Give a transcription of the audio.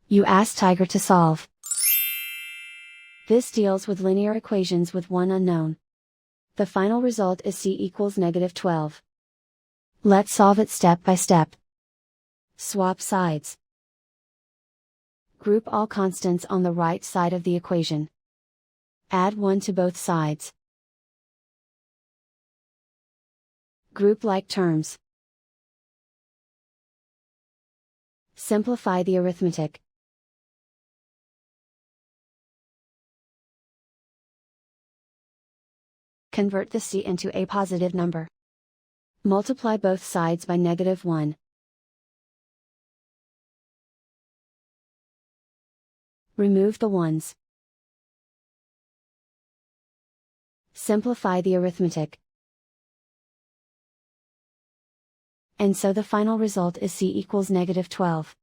You ask Tiger to solve. This deals with linear equations with one unknown. The final result is c equals -12. Let's solve it step by step. Swap sides. Group all constants on the right side of the equation. Add 1 to both sides. Group like terms. Simplify the arithmetic. Convert the c into a positive number. Multiply both sides by -1. Remove the ones. Simplify the arithmetic. And so the final result is c equals -12.